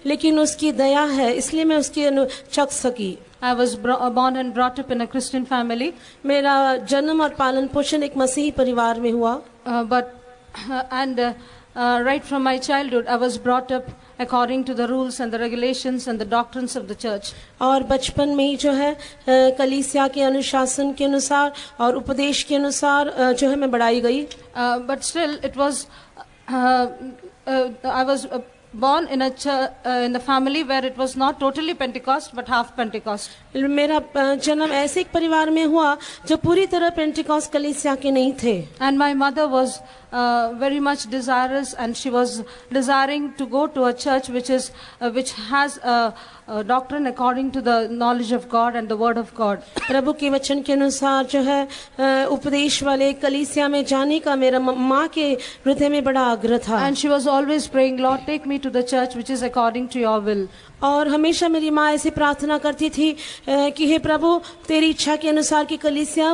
लेकिन उसकी दया है, इसलिए मैं उसकी चख सकी। I was born and brought up in a Christian family. मेरा जन्म और पालन पोषण एक मसीही परिवार में हुआ। Right from my childhood, I was brought up according to the rules and the regulations and the doctrines of the church. और बचपन में ही जो है कलीसिया के अनुशासन के अनुसार और उपदेश के अनुसार जो है मैं बढ़ाई गई। But still, it was I was born in a family where it was not totally Pentecost but half Pentecost. मेरा जन्म ऐसे एक परिवार में हुआ जो पूरी तरह पेंटिकॉस्ट कलीसिया के नहीं थे। And my mother was very much desirous, and she was desiring to go to a church which has a doctrine according to the knowledge of God and the word of God. प्रभु के वचन के अनुसार जो है उपदेश वाले कलीसिया में जाने का मेरा माँ के हृदय में बड़ा आग्रह था। And she was always praying, Lord, take me to the church which is according to your will. और हमेशा मेरी माँ ऐसे प्रार्थना करती थी कि हे प्रभु तेरी इच्छा के अनुसार की कलीसिया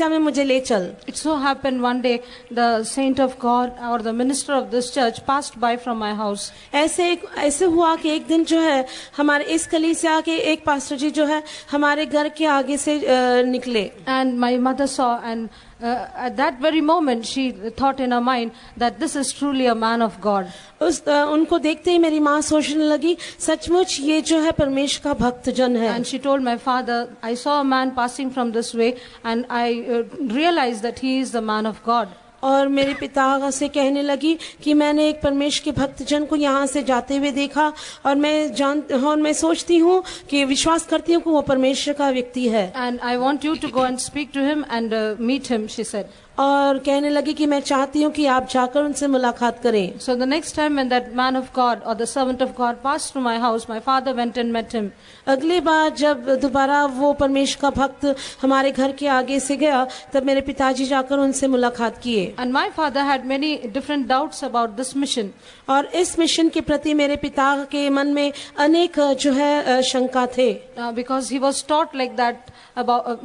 में मुझे ले चल। It so happened one day the saint of God or the minister of this church passed by from my house. ऐसे हुआ कि एक दिन जो है हमारे इस कलीसिया के एक पास्टर जी जो है हमारे घर के आगे से निकले। And my mother saw, and at that very moment she thought in her mind that this is truly a man of God. उनको देखते ही मेरी माँ सोचने लगी सचमुच ये जो है परमेश्वर का भक्त जन है। And she told my father, I saw a man passing from this way and I realized that he is the man of God. और मेरे पिता से कहने लगी कि मैंने एक परमेश्वर के भक्त जन को यहाँ से जाते हुए देखा और मैं सोचती हूँ कि विश्वास करती हूँ कि वो परमेश्वर का व्यक्ति है। And I want you to go and speak to him and meet him, she said. और कहने लगी कि मैं चाहती हूँ कि आप जाकर उनसे मुलाकात करें। So the next time when that man of God or the servant of God passed through my house, my father went and met him. अगली बार जब दोबारा वो परमेश्वर का भक्त हमारे घर के आगे से गया तब मेरे पिताजी जाकर उनसे मुलाकात किए। And my father had many different doubts about this mission. और इस मिशन के प्रति मेरे पिता के मन में अनेक जो है शंका थे। Because he was taught like that about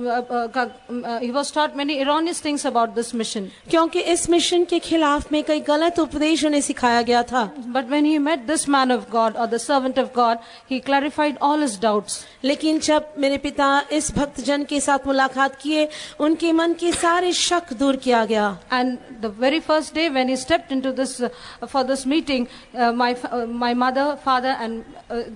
he was taught many erroneous things about this mission. क्योंकि इस मिशन के खिलाफ में कई गलत उपदेश उन्हें सिखाया गया था। But when he met this man of God or the servant of God, he clarified all his doubts. लेकिन जब मेरे पिता इस भक्त जन के साथ मुलाकात किए उनके मन के सारे शक दूर किया गया। And the very first day when he stepped into this for this meeting, my mother, father and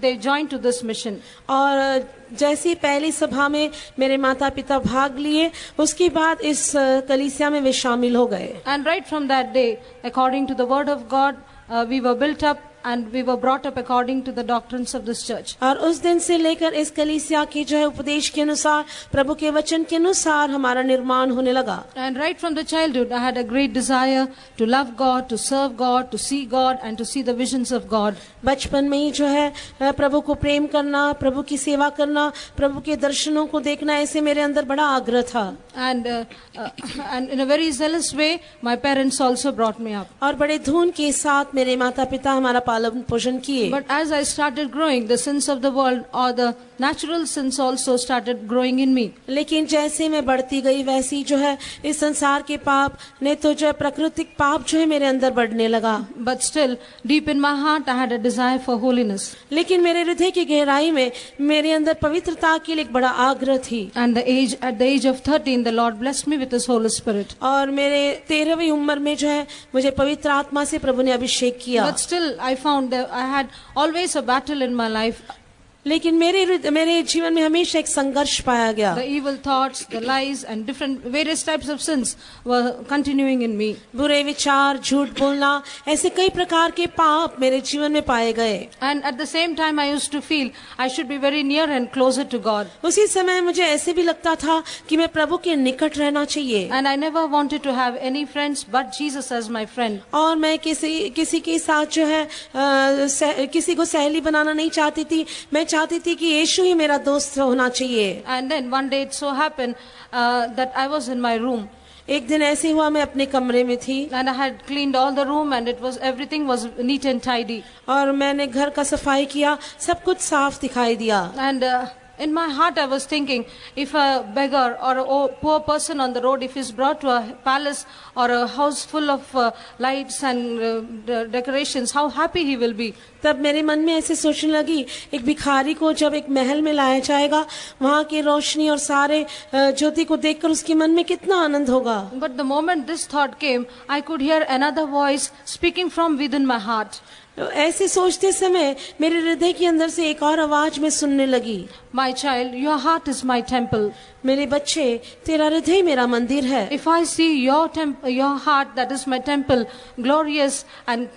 they joined to this mission. और जैसी पहली सभा में मेरे माता पिता भाग लिए उसके बाद इस कलीसिया में वे शामिल हो गए। And right from that day, according to the word of God, we were built up and we were brought up according to the doctrines of this church. और उस दिन से लेकर इस कलीसिया के जो है उपदेश के अनुसार प्रभु के वचन के अनुसार हमारा निर्माण होने लगा। And right from the childhood I had a great desire to love God, to serve God, to see God and to see the visions of God. बचपन में ही जो है प्रभु को प्रेम करना, प्रभु की सेवा करना, प्रभु के दर्शनों को देखना, ऐसे मेरे अंदर बड़ा आग्रह था। And in a very zealous way my parents also brought me up. और बड़े धून के साथ मेरे माता पिता हमारा पालन पोषण किए। But as I started growing, the sins of the world or the natural sins also started growing in me. लेकिन जैसे मैं बढ़ती गई वैसी जो है इस संसार के पाप ने तो जो है प्राकृतिक पाप जो है मेरे अंदर बढ़ने लगा। But still deep in my heart I had a desire for holiness. लेकिन मेरे हृदय की गहराई में मेरे अंदर पवित्रता के लिए एक बड़ा आग्रह थी। And at the age of 13 the Lord blessed me with His Holy Spirit. और मेरे 13वीं उम्र में जो है मुझे पवित्र आत्मा से प्रभु ने अभिषेक किया। But still I found that I had always a battle in my life. लेकिन मेरे जीवन में हमेशा एक संघर्ष पाया गया। The evil thoughts, the lies and different various types of sins were continuing in me. बुरे विचार, झूठ बोलना, ऐसे कई प्रकार के पाप मेरे जीवन में पाए गए। And at the same time I used to feel I should be very near and closer to God. उसी समय मुझे ऐसे भी लगता था कि मैं प्रभु के निकट रहना चाहिए। And I never wanted to have any friends but Jesus as my friend. और मैं किसी के साथ जो है किसी को सहेली बनाना नहीं चाहती थी। मैं चाहती थी कि यीशु ही मेरा दोस्त होना चाहिए। And then one day it so happened that I was in my room. एक दिन ऐसे हुआ मैं अपने कमरे में थी। And I had cleaned all the room and everything was neat and tidy. और मैंने घर का सफाई किया, सब कुछ साफ दिखाई दिया। And In my heart, I was thinking, if a beggar or a poor person on the road, if he's brought to a palace or a house full of lights and decorations, how happy he will be. तब मेरे मन में ऐसे सोचने लगी, एक भिखारी को जब एक महल में लाया जाएगा, वहाँ की रोशनी और सारे ज्योति को देखकर उसके मन में कितना आनंद होगा. But the moment this thought came, I could hear another voice speaking from within my heart. ऐसे सोचते समय मेरे हृदय के अंदर से एक और आवाज में सुनने लगी. My child, your heart is my temple. मेरे बच्चे, तेरा हृदय मेरा मंदिर है. If I see your heart, that is my temple, glorious and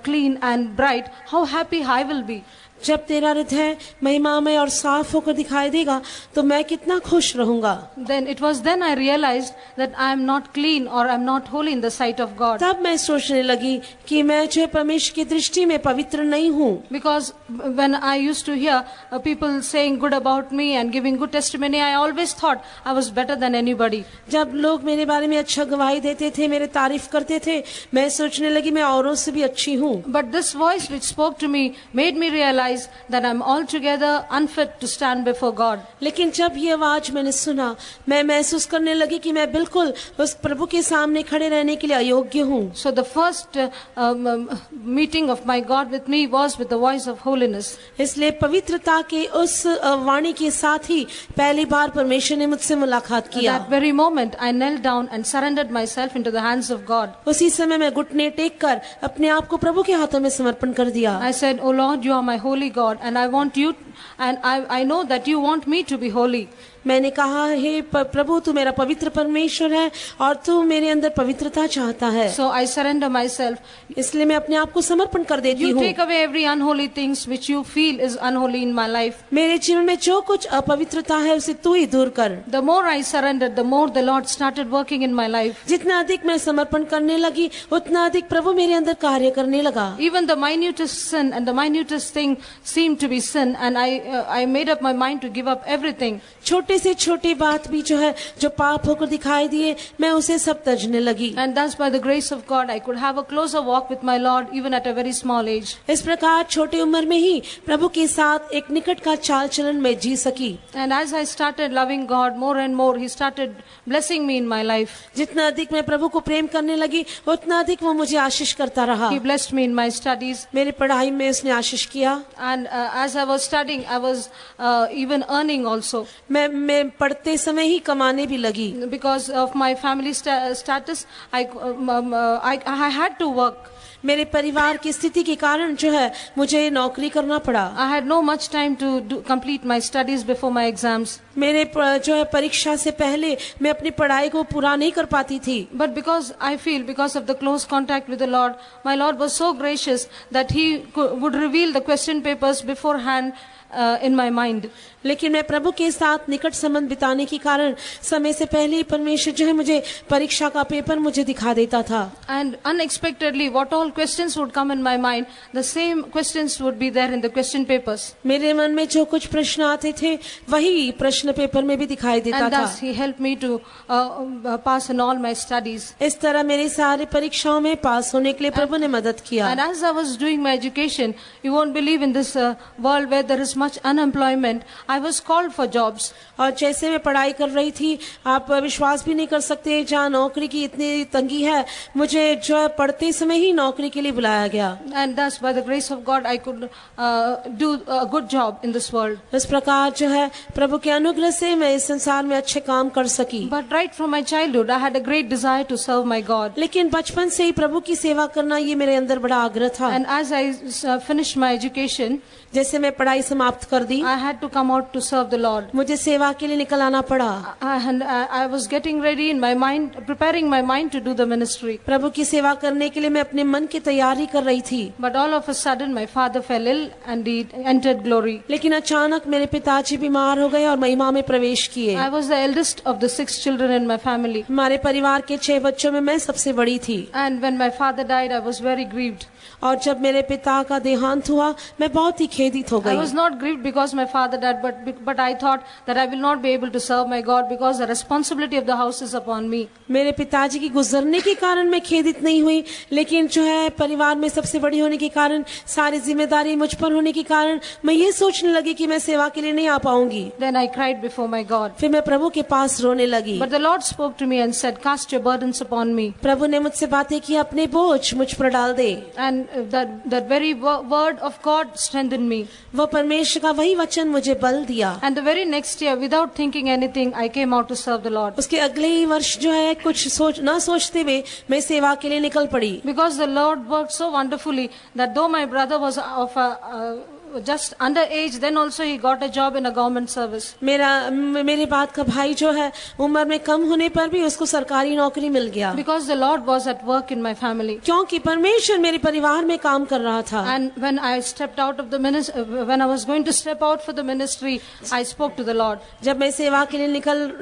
clean and bright, how happy I will be. जब तेरा हृदय महिमामय और साफ होकर दिखाई देगा, तो मैं कितना खुश रहूंगा. Then it was then I realized that I am not clean or I am not holy in the sight of God. तब मैं सोचने लगी कि मैं जो परमेश्वर की दृष्टि में पवित्र नहीं हूँ. Because when I used to hear people saying good about me and giving good testimony, I always thought I was better than anybody. जब लोग मेरे बारे में अच्छा गवाही देते थे, मेरे तारीफ करते थे, मैं सोचने लगी मैं औरों से भी अच्छी हूँ. But this voice which spoke to me made me realize that I'm altogether unfit to stand before God. लेकिन जब ये आवाज मैंने सुना, मैं महसूस करने लगी कि मैं बिल्कुल उस प्रभु के सामने खड़े रहने के लिए अयोग्य हूँ. So the first meeting of my God with me was with the voice of holiness. इसलिए पवित्रता के उस वाणी के साथ ही पहली बार परमेश्वर ने मुझसे मुलाकात किया. At that very moment I knelt down and surrendered myself into the hands of God. उसी समय मैं घुटने टेक कर अपने आप को प्रभु के हाथों में समर्पण कर दिया. I said, "Oh Lord, you are my holy God, and I want you, and I know that you want me to be holy." मैंने कहा, हे प्रभु, तू मेरा पवित्र परमेश्वर है और तू मेरे अंदर पवित्रता चाहता है. So I surrender myself. इसलिए मैं अपने आप को समर्पण कर देती You हूँ. take away every unholy things which you feel is unholy in my life. मेरे जीवन में जो कुछ अपवित्रता है उसे तू ही दूर कर. The more I surrendered, the more the Lord started working in my life. जितना अधिक मैं समर्पण करने लगी, उतना अधिक प्रभु मेरे अंदर कार्य करने लगा. Even the minutest sin and the minutest thing seemed to be sin, and I made up my mind to give up everything. छोटे से छोटी बात भी जो है, जो पाप होकर दिखाई दिए, मैं उसे सब तजने लगी. And thus by the grace of God I could have a closer walk with my Lord even at a very small age. इस प्रकार छोटी उम्र में ही प्रभु के साथ एक निकट का चाल चलन में जी सकी. And as I started loving God more and more, He started blessing me in my life. जितना अधिक मैं प्रभु को प्रेम करने लगी, उतना अधिक वो मुझे आशीष करता रहा. He blessed me in my studies. मेरी पढ़ाई में उसने आशीष किया. And as I was studying, I was even earning also. मैं पढ़ते समय ही कमाने भी लगी. Because of my family status, I had to work. मेरे परिवार की स्थिति के कारण जो है मुझे नौकरी करना पड़ा. I had no much time to complete my studies before my exams. मेरे जो है परीक्षा से पहले मैं अपनी पढ़ाई को पूरा नहीं कर पाती थी. But because of the close contact with the Lord, my Lord was so gracious that He would reveal the question papers beforehand in my mind. लेकिन मैं प्रभु के साथ निकट संबंध बिताने के कारण समय से पहले ही परमेश्वर जो है मुझे परीक्षा का पेपर मुझे दिखा देता था. And unexpectedly, what all questions would come in my mind, the same questions would be there in the question papers. मेरे मन में जो कुछ प्रश्न आते थे, वही प्रश्न पेपर में भी दिखाई देता था. And था. thus He helped me to pass in all my studies. इस तरह मेरी सारी परीक्षाओं में पास होने के लिए प्रभु ने मदद किया. And as I was doing my education, you won't believe, in this world where there is much unemployment, I was called for jobs. और जैसे मैं पढ़ाई कर रही थी, आप विश्वास भी नहीं कर सकते, जहाँ नौकरी की इतनी तंगी है, मुझे जो है पढ़ते समय ही नौकरी के लिए बुलाया गया. And thus by the grace of God I could do a good job in this world. इस प्रकार जो है प्रभु के अनुग्रह से मैं इस संसार में अच्छे काम कर सकी. But right from my childhood I had a great desire to serve my God. लेकिन बचपन से ही प्रभु की सेवा करना ये मेरे अंदर बड़ा आग्रह था. And as I finished my education, जैसे मैं पढ़ाई समाप्त कर दी, I had to come out to serve the Lord. मुझे सेवा के लिए निकल आना पड़ा. And I was getting ready in my mind, preparing my mind to do the ministry. प्रभु की सेवा करने के लिए मैं अपने मन की तैयारी कर रही थी. But all of a sudden my father fell ill and he entered glory. लेकिन अचानक मेरे पिताजी बीमार हो गए और महिमा में प्रवेश किए. I was the eldest of the 6 children in my family. हमारे परिवार के 6 बच्चों में मैं सबसे बड़ी थी. And when my father died, I was very grieved. और जब मेरे पिता का देहांत हुआ मैं बहुत ही खेदित हो I गई। was not grieved because my father died, but I thought that I will not be able to serve my God because the responsibility of the house is upon me. मेरे पिताजी की गुजरने के कारण मैं खेदित नहीं हुई, लेकिन जो है परिवार में सबसे बड़ी होने के कारण, सारी जिम्मेदारी मुझ पर होने के कारण मैं ये सोचने लगी कि मैं सेवा के लिए नहीं आ पाऊंगी। Then I cried before my God. फिर मैं प्रभु के पास रोने लगी। But the Lord spoke to me and said, "Cast your burdens upon me." प्रभु ने मुझसे बातें की, अपने बोझ मुझ पर डाल दे। And that very word of God strengthened me. वो परमेश्वर का वही वचन मुझे बल दिया। And the very next year, without thinking anything, I came out to serve the Lord. उसके अगले ही वर्ष जो है कुछ सोचते हुए मैं सेवा के लिए निकल पड़ी। Because the Lord worked so wonderfully that though my brother was of a just underage, then also he got a job in a government service. मेरे बाद का भाई जो है उम्र में कम होने पर भी उसको सरकारी नौकरी मिल गया। Because the Lord was at work in my family. क्योंकि परमेश्वर मेरे परिवार में काम कर रहा था। And when I stepped out of the ministry, when I was going to step out for the ministry, I spoke to the Lord. जब मैं सेवा के लिए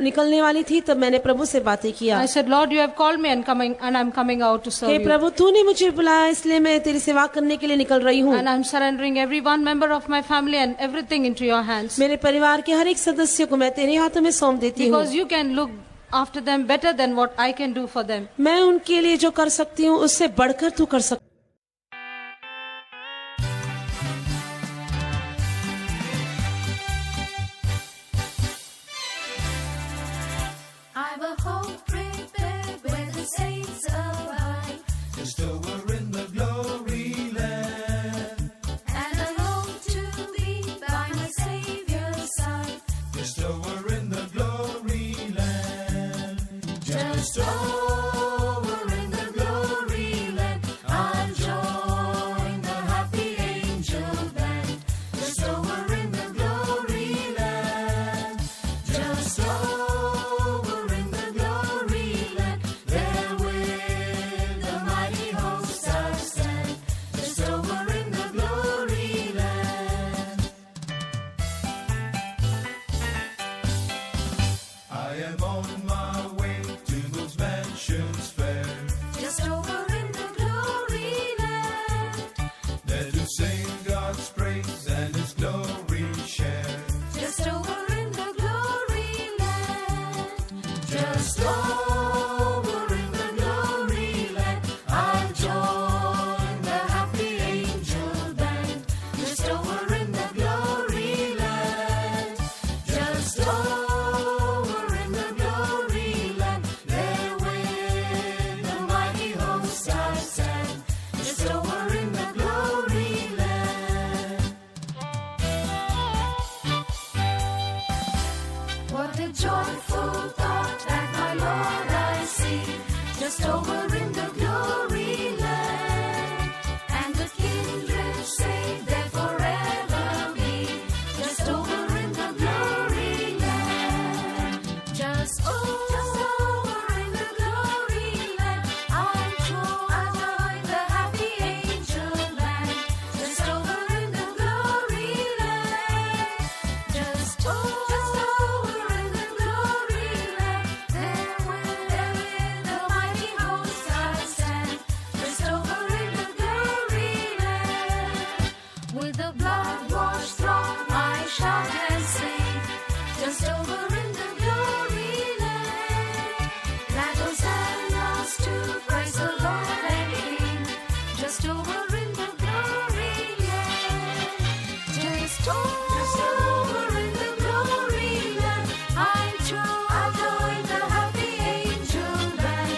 निकलने वाली थी तब मैंने प्रभु से बातें किया। I said, "Lord, you have called me and I'm coming out to serve hey you. प्रभु, तूने मुझे बुलाया इसलिए मैं तेरी सेवा करने के लिए निकल रही हूँ। And I'm surrendering every one member of my family and everything into your hands. मेरे परिवार के हर एक सदस्य को मैं तेरे हाथों में सौंप देती हूँ। Because you can look after them better than what I can do for them." मैं उनके लिए जो कर सकती हूँ उससे बढ़कर तू कर सकती। I've a hope prepared where the saints abide, just over in the glory land, and I long to be by my Savior's side, just over in the glory land, just over in the glory land. I'll join the happy angel band, just over in the glory land, just over in the glory land. There with the mighty hosts I stand, just over in the glory land. I am on my way to those mansions fair, Just over in the glory land, there to sing God's praise and His glory share, just over in the glory land, just over in the glory land. I'll join the happy angel band, just over in the glory land, just over in the glory land. There with the mighty hosts I stand, just over in the glory land. What a joyful thought that my Lord I see, just over in the glory land, and the kindred say there forever be, just over in the glory land, just over in the glory land. I'll join the happy angel band, just over in the glory land, just over in the glory land. There with the mighty hosts I stand, just over in the glory land. With the blood-washed throng I shout and sing, just over in the glory land. Glad hosannas to praise the Lord and King, just over in the glory land. Just over in the glory land. I'll join the happy angel band,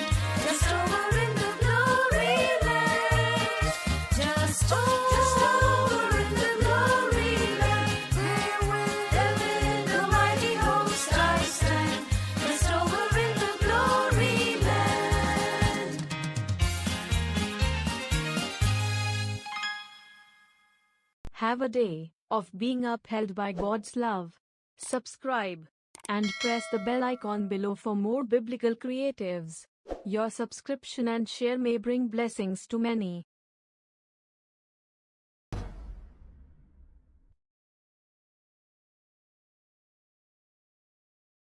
just over in the glory land. Just over in the glory land. There with the mighty hosts I stand, just over in the glory land. Have a day of being upheld by God's love. Subscribe and press the bell icon below for more biblical creatives. Your subscription and share may bring blessings to many.